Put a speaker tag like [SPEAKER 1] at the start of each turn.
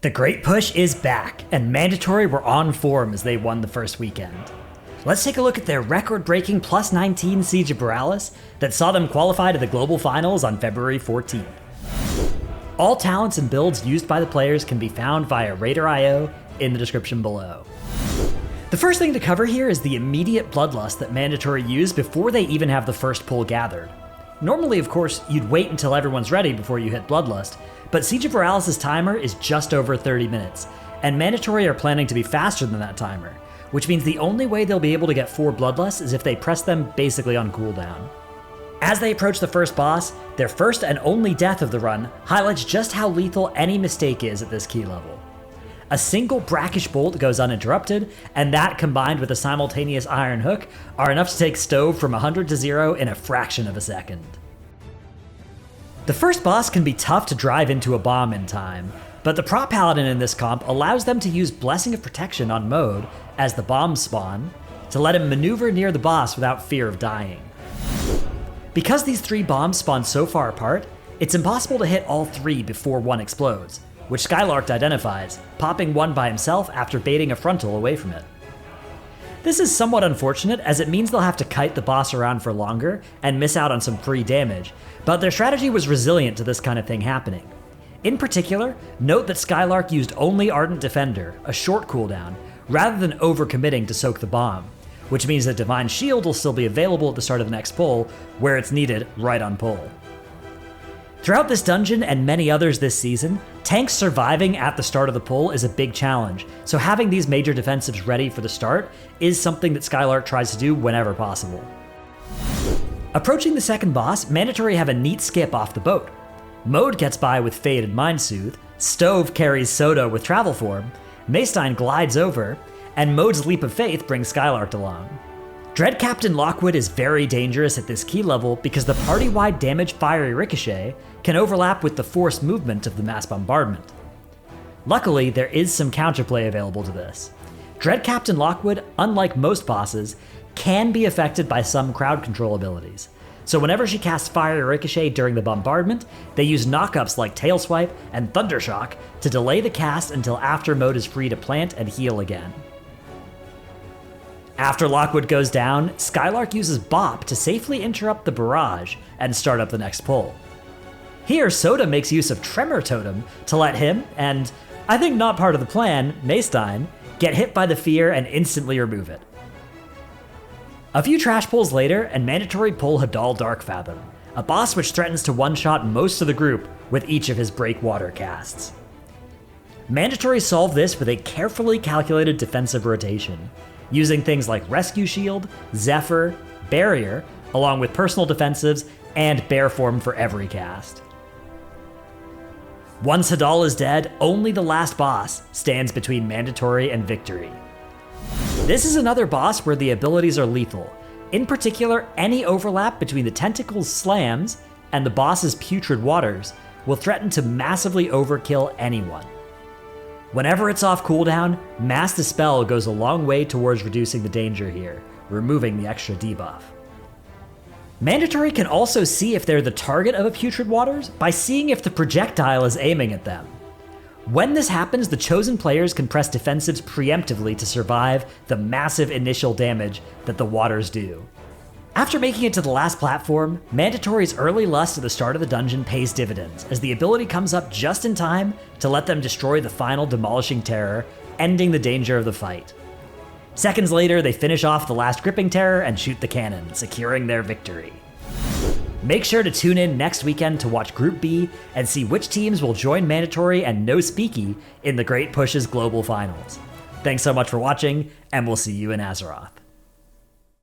[SPEAKER 1] The Great Push is back, and Mandatory were on form as they won the first weekend. Let's take a look at their record-breaking plus 19 Siege of Boralus that saw them qualify to the global finals on February 14th. All talents and builds used by the players can be found via Raider.io in the description below. The first thing to cover here is the immediate bloodlust that Mandatory use before they even have the first pull gathered. Normally, of course, you'd wait until everyone's ready before you hit bloodlust, but Siege of Boralus' timer is just over 30 minutes, and Mandatory are planning to be faster than that timer, which means the only way they'll be able to get 4 bloodlusts is if they press them basically on cooldown. As they approach the first boss, their first and only death of the run highlights just how lethal any mistake is at this key level. A single brackish bolt goes uninterrupted, and that combined with a simultaneous iron hook are enough to take Stove from 100 to 0 in a fraction of a second. The first boss can be tough to drive into a bomb in time, but the prop paladin in this comp allows them to use Blessing of Protection on Mode as the bombs spawn to let him maneuver near the boss without fear of dying. Because these 3 bombs spawn so far apart, it's impossible to hit all 3 before one explodes, which Skylark identifies, popping one by himself after baiting a frontal away from it. This is somewhat unfortunate as it means they'll have to kite the boss around for longer and miss out on some free damage, but their strategy was resilient to this kind of thing happening. In particular, note that Skylark used only Ardent Defender, a short cooldown, rather than overcommitting to soak the bomb, which means that Divine Shield will still be available at the start of the next pull, where it's needed right on pull. Throughout this dungeon and many others this season, tanks surviving at the start of the pull is a big challenge, so having these major defensives ready for the start is something that Skylark tries to do whenever possible. Approaching the second boss, Mandatory have a neat skip off the boat. Mode gets by with Fade and Mind Soothe, Stove carries Soda with Travel Form, Maystein glides over, and Mode's Leap of Faith brings Skylark along. Dread Captain Lockwood is very dangerous at this key level because the party-wide damage Fiery Ricochet can overlap with the forced movement of the Mass Bombardment. Luckily, there is some counterplay available to this. Dread Captain Lockwood, unlike most bosses, can be affected by some crowd control abilities. So whenever she casts Fiery Ricochet during the bombardment, they use knockups like Tail Swipe and Thundershock to delay the cast until after Mode is free to plant and heal again. After Lockwood goes down, Skylark uses Bop to safely interrupt the barrage and start up the next pull. Here, Soda makes use of Tremor Totem to let him, and I think not part of the plan, Maystein, get hit by the fear and instantly remove it. A few trash pulls later, and Mandatory pull Hadal Darkfathom, a boss which threatens to one-shot most of the group with each of his Breakwater casts. Mandatory solve this with a carefully calculated defensive rotation, using things like Rescue Shield, Zephyr, Barrier, along with personal defensives, and Bear Form for every cast. Once Hadal is dead, only the last boss stands between Mandatory and victory. This is another boss where the abilities are lethal. In particular, any overlap between the Tentacle's Slams and the boss's Putrid Waters will threaten to massively overkill anyone. Whenever it's off cooldown, Mass Dispel goes a long way towards reducing the danger here, removing the extra debuff. Mandatory can also see if they're the target of a Putrid Waters by seeing if the projectile is aiming at them. When this happens, the chosen players can press defensives preemptively to survive the massive initial damage that the Waters do. After making it to the last platform, Mandatory's early lust at the start of the dungeon pays dividends, as the ability comes up just in time to let them destroy the final demolishing terror, ending the danger of the fight. Seconds later, they finish off the last gripping terror and shoot the cannon, securing their victory. Make sure to tune in next weekend to watch Group B and see which teams will join Mandatory and No Speaky in the Great Push's global finals. Thanks so much for watching, and we'll see you in Azeroth.